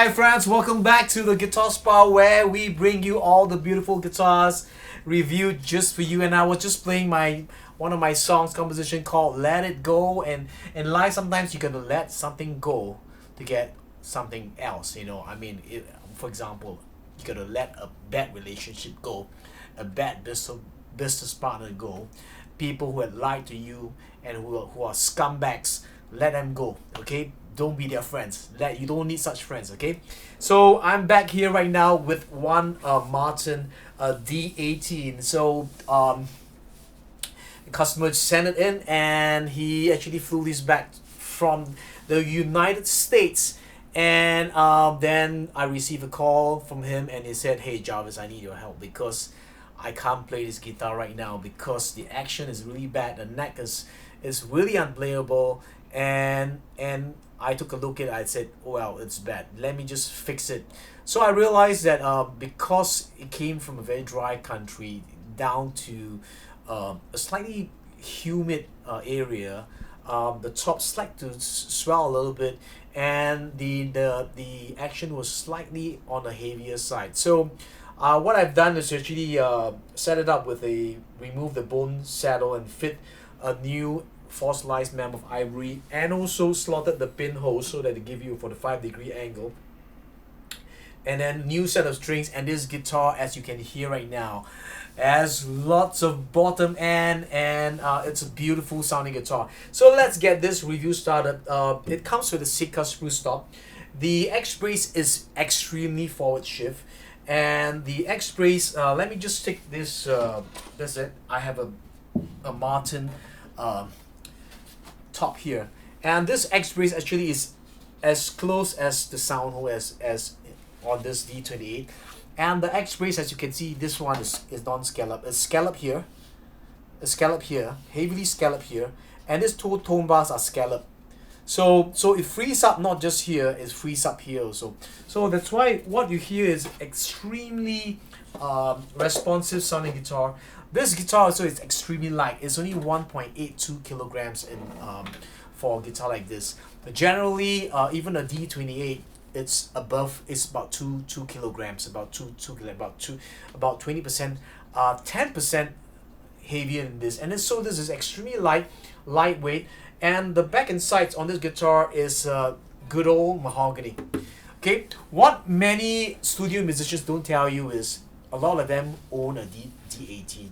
Hi friends, welcome back to the Guitar Spa where we bring you all the beautiful guitars reviewed just for you. And I was just playing my one of my songs composition called Let It Go. And in life sometimes you gotta let something go to get something else, you know. For example, you gotta let a bad relationship go, a bad business partner go, people who had lied to you and who are scumbags, let them go, okay? Don't be their friends. You don't need such friends, okay? So I'm back here right now with one Martin D18. So the customer sent it in and he actually flew this back from the United States. And then I received a call from him and he said, "Hey Jarvis, I need your help because I can't play this guitar right now because the action is really bad. The neck is really unplayable." And I took a look at it. I said, "Well, it's bad. Let me just fix it." So I realized that because it came from a very dry country down to a slightly humid area, the tops like to swell a little bit, and the action was slightly on the heavier side. So what I've done is actually set it up with remove the bone saddle and fit a new fossilized mammoth ivory, and also slotted the pinhole so that they give you a 45-degree angle, and then new set of strings. And this guitar, as you can hear right now, has lots of bottom end, and it's a beautiful sounding guitar. So let's get this review started. It comes with a Sitka spruce top. The X brace is extremely forward shift, and the X brace, let me just take this, that's it. I have a Martin top here, and this X brace actually is as close as the sound hole as on this D28. And the X brace, as you can see, this one is non-scallop. It's scallop here, a scallop here, heavily scallop here, and these two tone bars are scallop. So it frees up not just here, it frees up here also. So that's why what you hear is extremely responsive sounding guitar. This guitar also is extremely light. It's only 1.82 kilograms in for a guitar like this. But generally, even a D28, it's about two kilograms, about 20%, 10% heavier than this. And then, so this is extremely lightweight. And the back and sides on this guitar is good old mahogany. Okay, what many studio musicians don't tell you is a lot of them own a D18.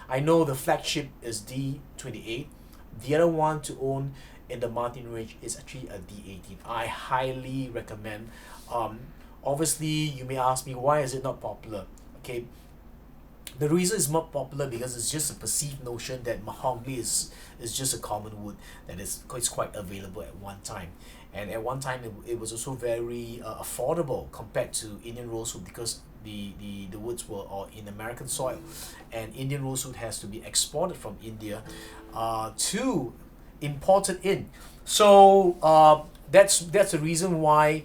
I know the flagship is D28. The other one to own in the Martin range is actually a D18. I highly recommend. Obviously, you may ask me, why is it not popular? Okay, the reason it's not popular because it's just a perceived notion that mahogany is just a common wood that is quite available at one time. And at one time it was also very affordable compared to Indian rosewood, because the woods were all in American soil, and Indian rosewood has to be exported from India to imported in. So that's the reason why,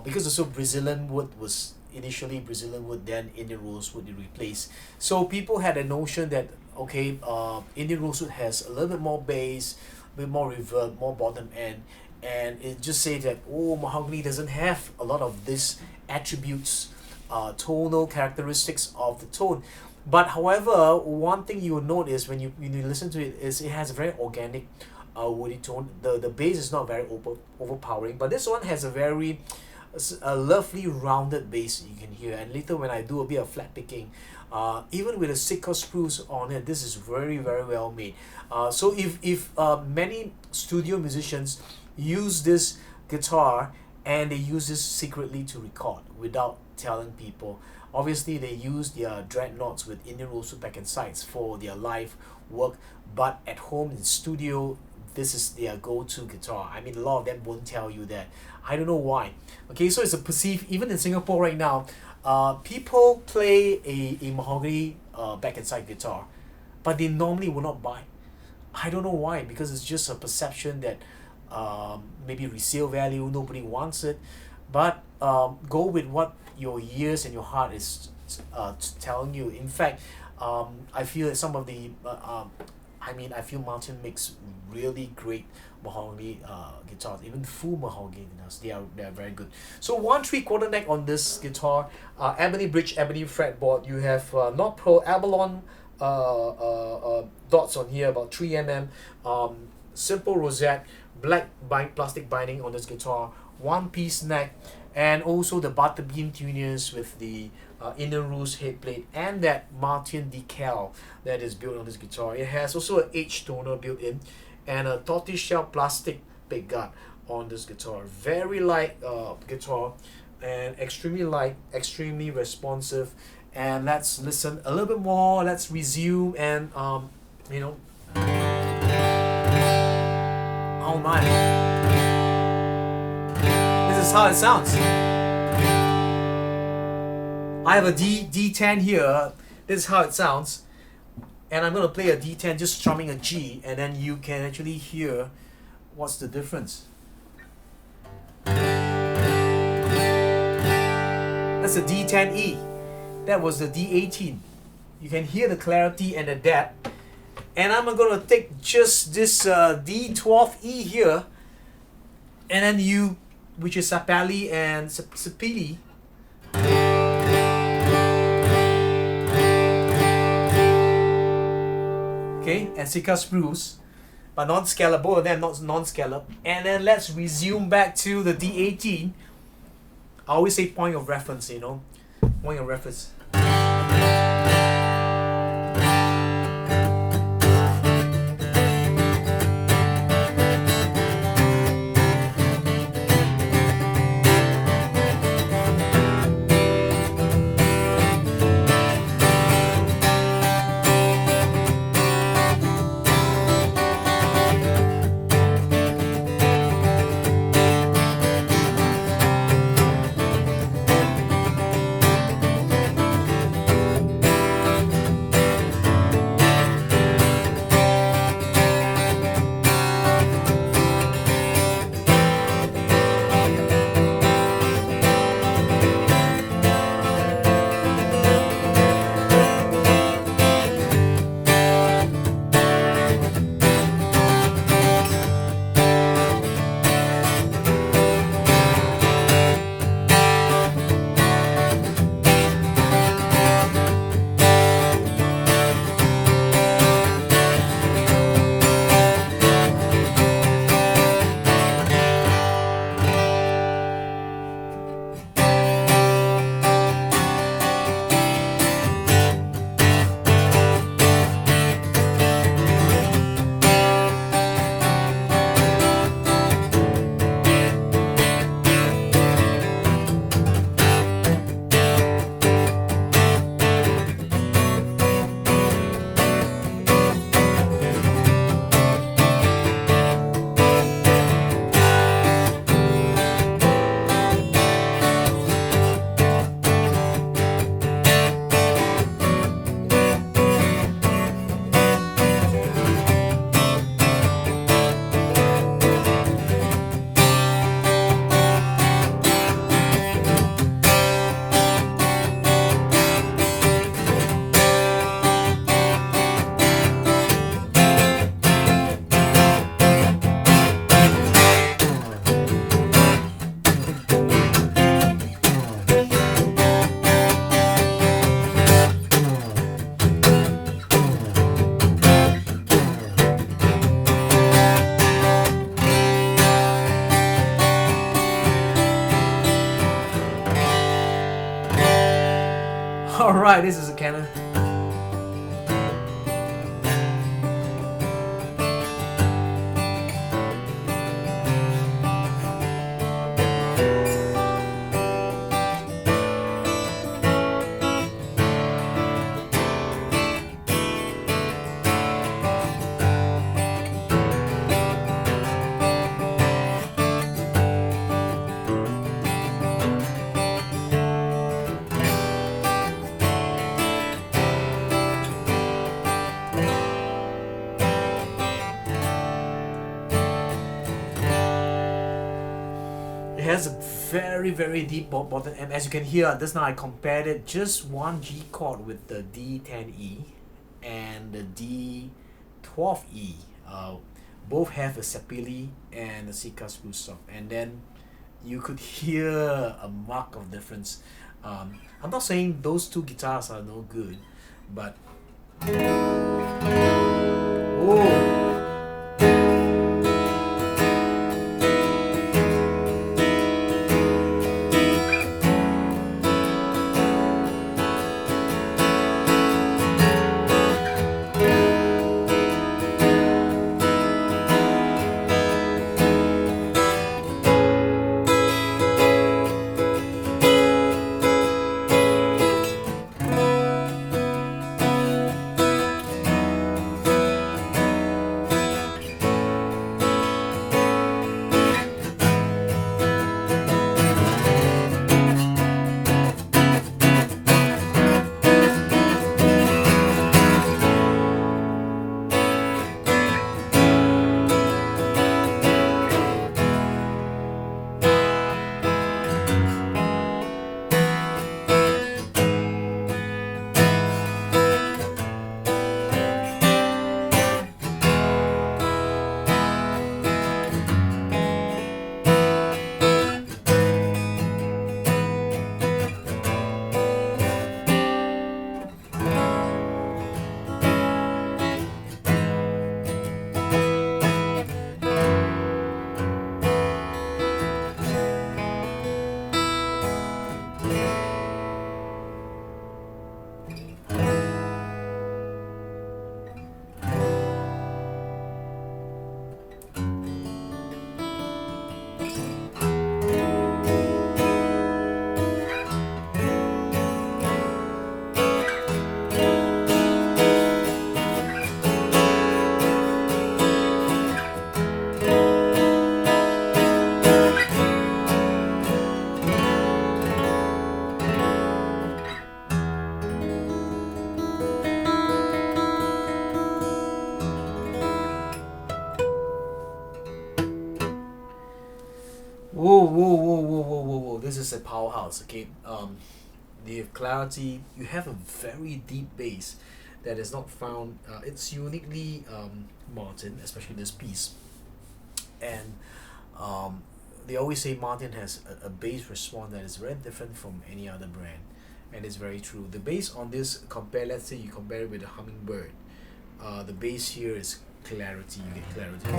because also Brazilian wood was initially Brazilian wood, then Indian rosewood replaced. So people had a notion that, okay, Indian rosewood has a little bit more bass, a bit more reverb, more bottom end, and it just say that, oh, mahogany doesn't have a lot of these attributes, tonal characteristics of the tone. But however, one thing you will note is when you listen to it is it has a very organic woody tone. The bass is not very overpowering, but this one has a lovely rounded bass you can hear. And later when I do a bit of flat picking, even with a Sitka spruce on it, this is very well made. So if many studio musicians use this guitar and they use this secretly to record without telling people, obviously they use their dreadnoughts with Indian rosewood back and sides for their live work, but at home in studio, this is their go-to guitar. I mean, a lot of them won't tell you that. I don't know why. Okay, so it's a perceived, even in Singapore right now, people play a mahogany back and side guitar, but they normally will not buy. I don't know why, because it's just a perception that maybe resale value, nobody wants it. But go with what your ears and your heart is telling you. In fact, I feel that some of the I mean, I feel Martin makes really great mahogany guitars, even full mahogany guitars. They are very good. So 1 3/4 neck on this guitar, ebony bridge, ebony fretboard. You have not pearl abalone dots on here, about 3 mm. Simple rosette, black plastic binding on this guitar. One piece neck, and also the butterbeam tuners with the inner rose head plate and that Martin decal that is built on this guitar. It has also an H toner built in and a tortoiseshell plastic pickguard on this guitar. Very light guitar, and extremely light, extremely responsive. And let's listen a little bit more. Let's resume and you know, oh my, this is how it sounds. I have a D10 here. This is how it sounds, and I'm gonna play a D10 just strumming a G, and then you can actually hear what's the difference. That's a D10E. That was the D18. You can hear the clarity and the depth. And I'm gonna take just this D12E here, and then which is Sapelli and Sapili. Okay, and Sika spruce, but non-scallop, both of them not non-scallop. And then let's resume back to the D18. I always say point of reference, point of reference. Alright, this is a Canon. Has a very deep bottom, and as you can hear just now I compared it, just one G chord with the D10E and the 12th E. Both have a sapele and a Sika spruce top, and then you could hear a mark of difference. I'm not saying those two guitars are no good, but oh. Whoa, whoa, whoa, whoa, whoa, whoa, whoa! This is a powerhouse. Okay, the clarity. You have a very deep bass that is not found. It's uniquely Martin, especially this piece. And they always say Martin has a bass response that is very different from any other brand, and it's very true. The bass on this, compare. Let's say you compare it with a Hummingbird. The bass here is clarity. You get clarity.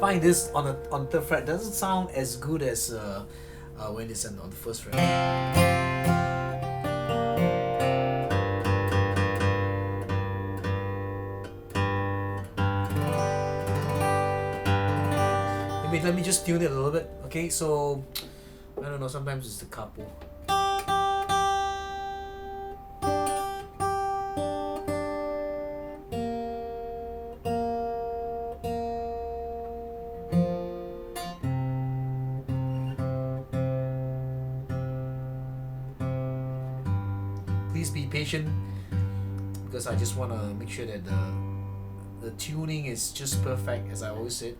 Find this on the fret doesn't sound as good as when it's on the first fret. Maybe let me just tune it a little bit. Okay, so I don't know. Sometimes it's the capo. please be patient because I just want to make sure that the tuning is just perfect, as I always said.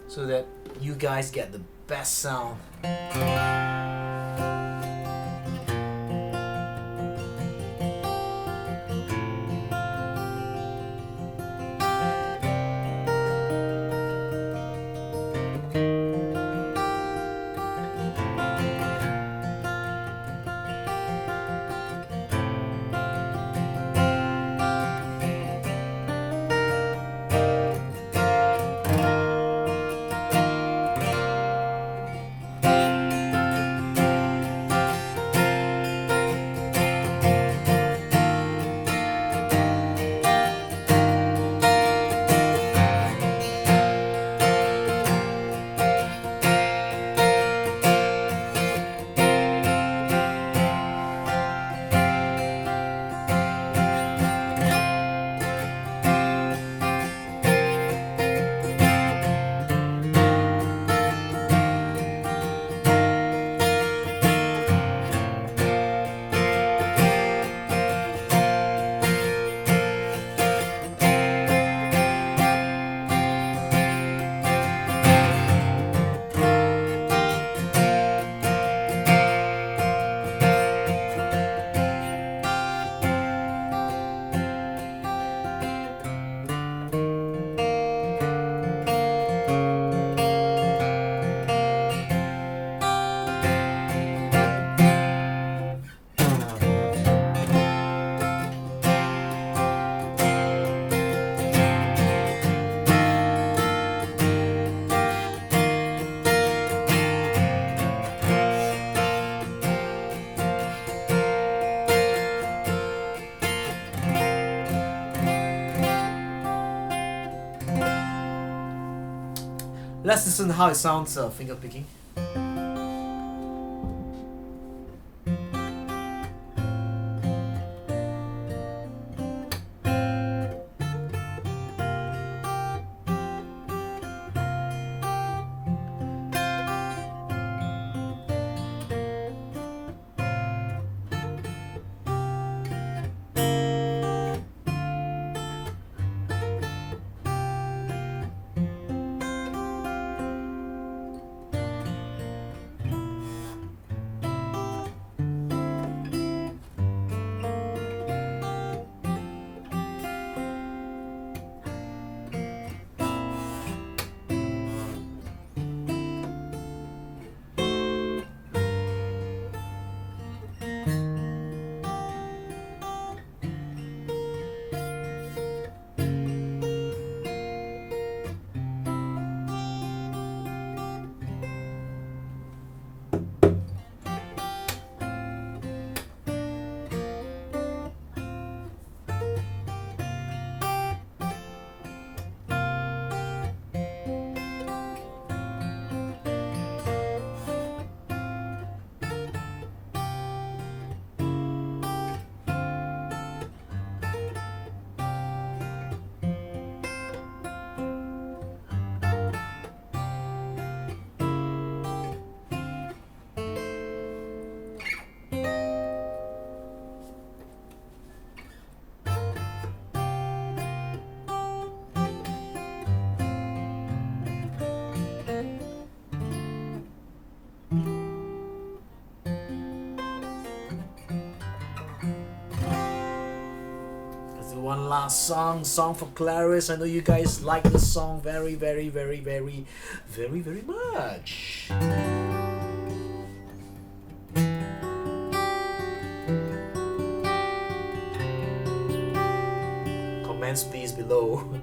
So that you guys get the best sound. Let's listen to how it sounds finger picking. One last song for Clarice. I know you guys like this song very much. Comments please below.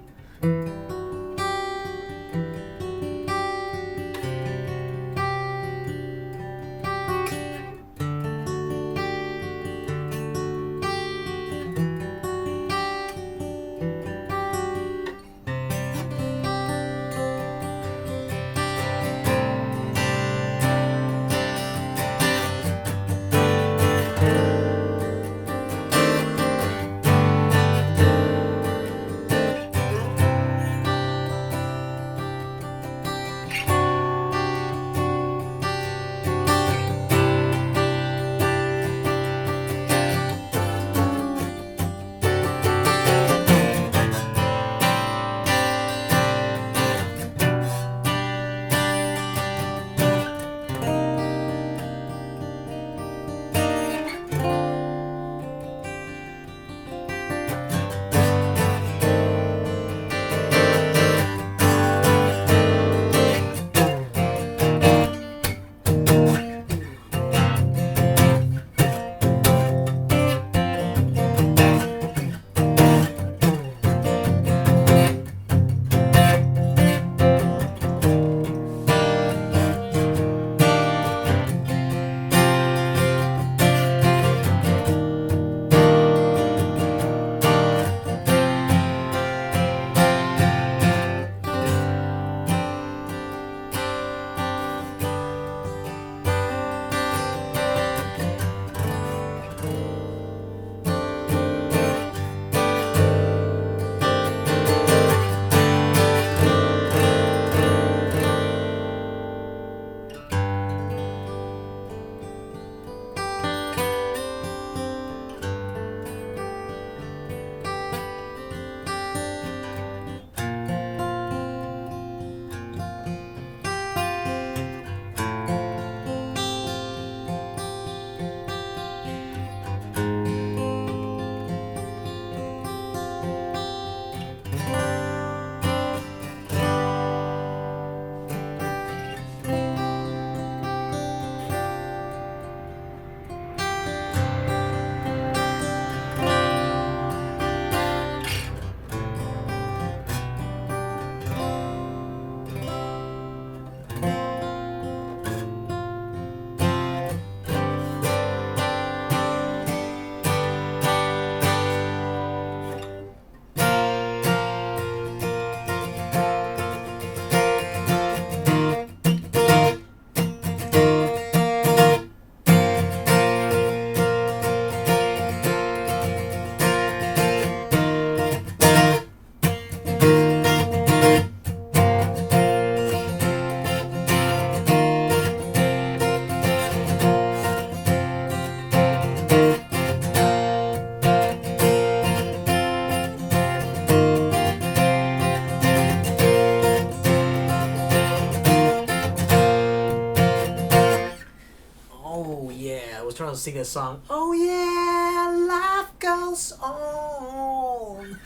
to sing a song. Oh yeah, life goes on.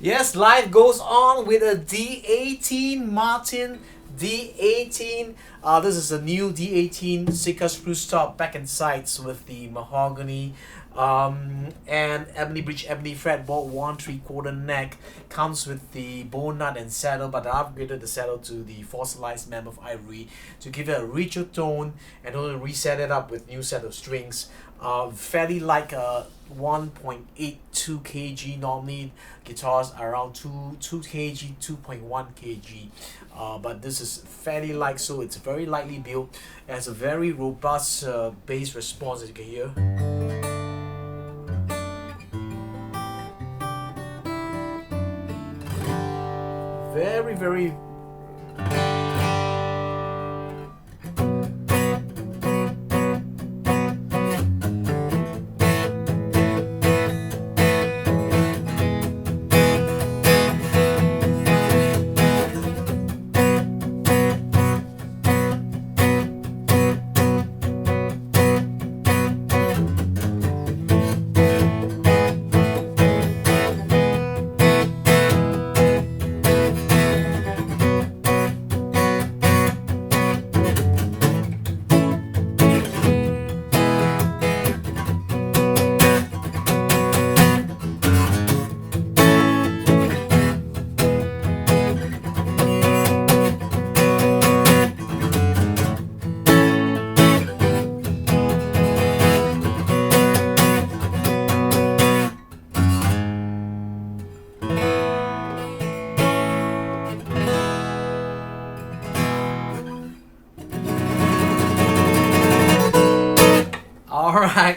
Yes, life goes on with a D18 Martin D18. This is a new D18 Sika spruce top back and sides with the mahogany and ebony bridge, ebony fretboard, 1/3 neck. Comes with the bone nut and saddle, but I upgraded the saddle to the fossilized mammoth ivory to give it a richer tone and also reset it up with new set of strings. Fairly like a 1.82 kg. Normally guitars are around 2 kg, 2.1 kg. But this is fairly light, so it's very lightly built. It has a very robust bass response, as you can hear. Very, very.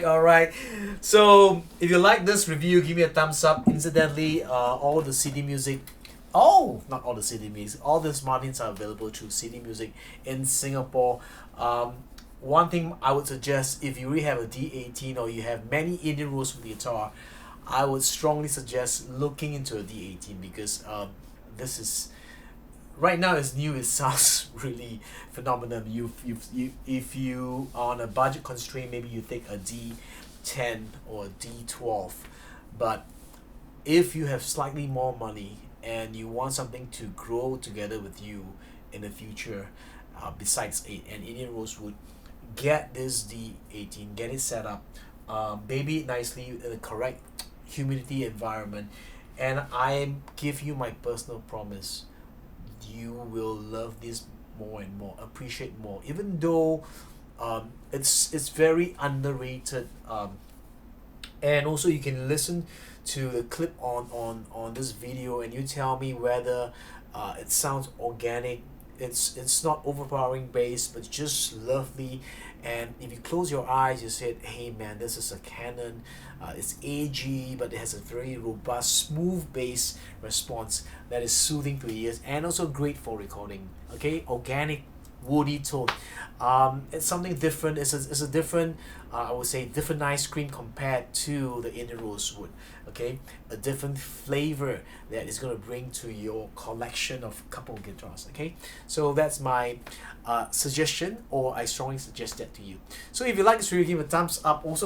All right. So if you like this review, give me a thumbs up. Incidentally, all the CD music, not all the CD music, all the Martins are available through CD Music in Singapore. One thing I would suggest, if you really have a D18 or you have many Indian Rosewood guitar, I would strongly suggest looking into a D18 because this is right now it's new. It sounds really phenomenal. If you are on a budget constraint, maybe you take a D10 or a D12. But if you have slightly more money and you want something to grow together with you in the future, besides an Indian Rosewood, get this D18, get it set up, baby it nicely in the correct humidity environment, and I give you my personal promise, you will love this more and more, appreciate more, even though it's very underrated. And also you can listen to the clip on this video and you tell me whether it sounds organic. It's not overpowering bass, but just lovely. And if you close your eyes, you said, hey man, this is a Canon. It's AG, but it has a very robust, smooth bass response that is soothing to ears and also great for recording. Okay, organic, woody tone. It's something different. It's a different, I would say, different ice cream compared to the Indian Rosewood. Okay, a different flavor that is going to bring to your collection of couple guitars. Okay, so that's my suggestion, or I strongly suggest that to you. So if you like this review, give a thumbs up. Also